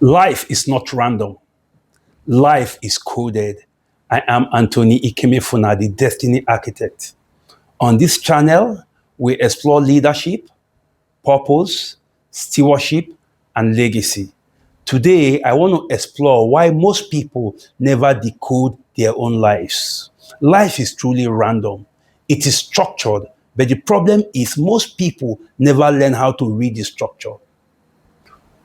Life is not random. Life is coded. I am Anthony Ikemefuna, the Destiny Architect. On this channel, we explore leadership, purpose, stewardship, and legacy. Today, I want to explore why most people never decode their own lives. Life is truly random. It is structured, but the problem is most people never learn how to read the structure.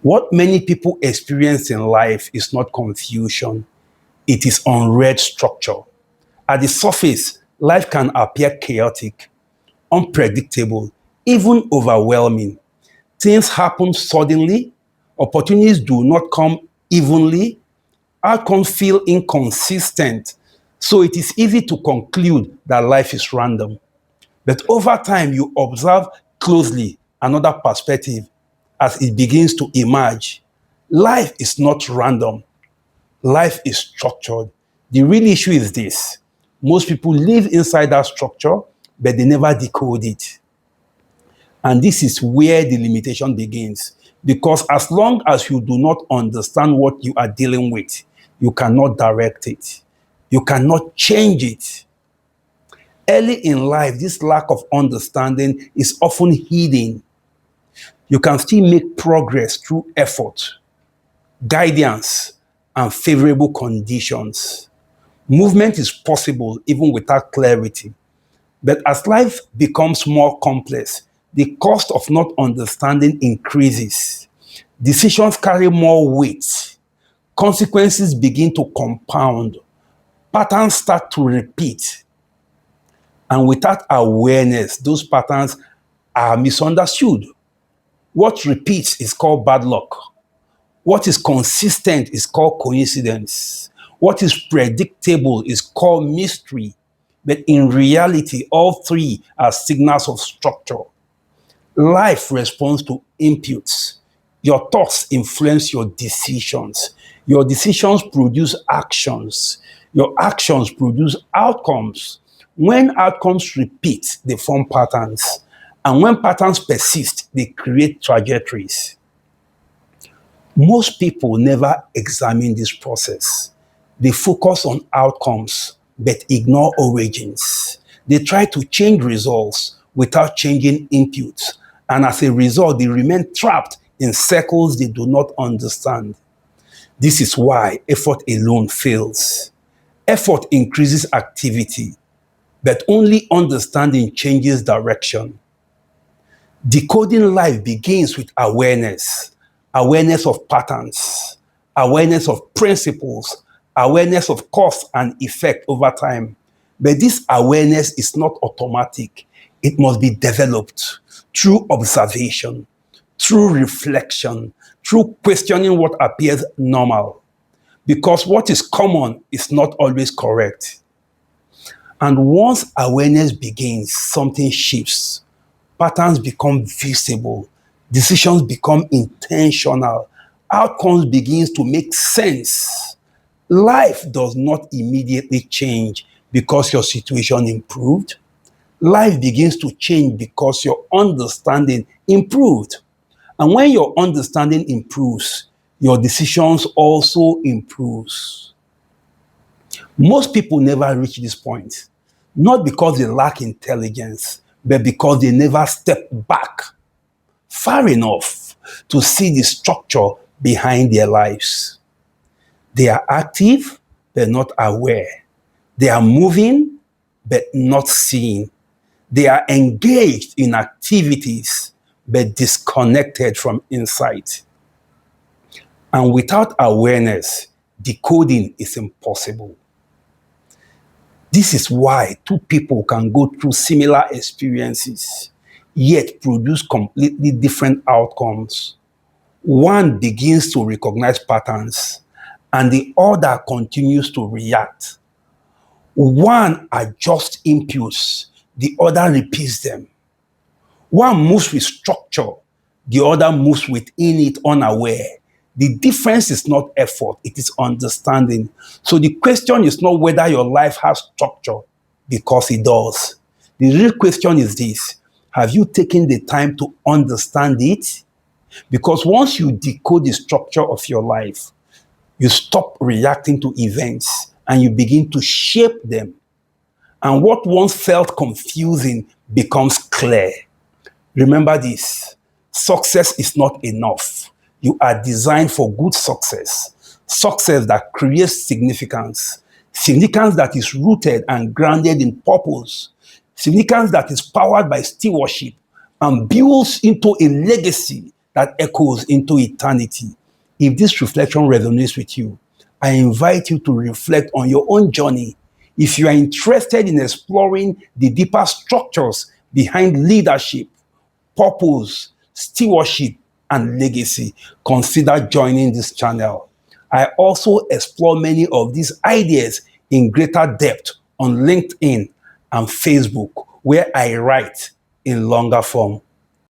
What many people experience in life is not confusion, it is unread structure. At the surface, life can appear chaotic, unpredictable, even overwhelming. Things happen suddenly, opportunities do not come evenly, outcomes feel inconsistent. So it is easy to conclude that life is random. But over time, you observe closely another perspective as it begins to emerge. Life is not random. Life is structured. The real issue is this. Most people live inside that structure, but they never decode it. And this is where the limitation begins. Because as long as you do not understand what you are dealing with, you cannot direct it. You cannot change it. Early in life, this lack of understanding is often hidden. You can still make progress through effort, guidance, and favorable conditions. Movement is possible even without clarity. But as life becomes more complex, the cost of not understanding increases. Decisions carry more weight. Consequences begin to compound. Patterns start to repeat. And without awareness, those patterns are misunderstood. What repeats is called bad luck. What is consistent is called coincidence. What is predictable is called mystery. But in reality, all three are signals of structure. Life responds to inputs. Your thoughts influence your decisions. Your decisions produce actions. Your actions produce outcomes. When outcomes repeat, they form patterns. And when patterns persist, they create trajectories. Most people never examine this process. They focus on outcomes but ignore origins. They try to change results without changing inputs. And as a result, they remain trapped in circles they do not understand. This is why effort alone fails. Effort increases activity, but only understanding changes direction. Decoding life begins with awareness. Awareness of patterns, awareness of principles, awareness of cause and effect over time. But this awareness is not automatic. It must be developed through observation, through reflection, through questioning what appears normal. Because what is common is not always correct. And once awareness begins, something shifts. Patterns become visible. Decisions become intentional. Outcomes begins to make sense. Life does not immediately change because your situation improved. Life begins to change because your understanding improved. And when your understanding improves, your decisions also improves. Most people never reach this point, not because they lack intelligence, but because they never step back far enough to see the structure behind their lives. They are active, but not aware. They are moving, but not seeing. They are engaged in activities, but disconnected from insight. And without awareness, decoding is impossible. This is why two people can go through similar experiences, yet produce completely different outcomes. One begins to recognize patterns, and the other continues to react. One adjusts inputs, the other repeats them. One moves with structure, the other moves within it unaware. The difference is not effort, it is understanding. So the question is not whether your life has structure, because it does. The real question is this: have you taken the time to understand it? Because once you decode the structure of your life, you stop reacting to events and you begin to shape them. And what once felt confusing becomes clear. Remember this: success is not enough. You are designed for good success, success that creates significance, significance that is rooted and grounded in purpose, significance that is powered by stewardship and builds into a legacy that echoes into eternity. If this reflection resonates with you, I invite you to reflect on your own journey. If you are interested in exploring the deeper structures behind leadership, purpose, stewardship, and legacy, consider joining this channel. I also explore many of these ideas in greater depth on LinkedIn and Facebook, where I write in longer form.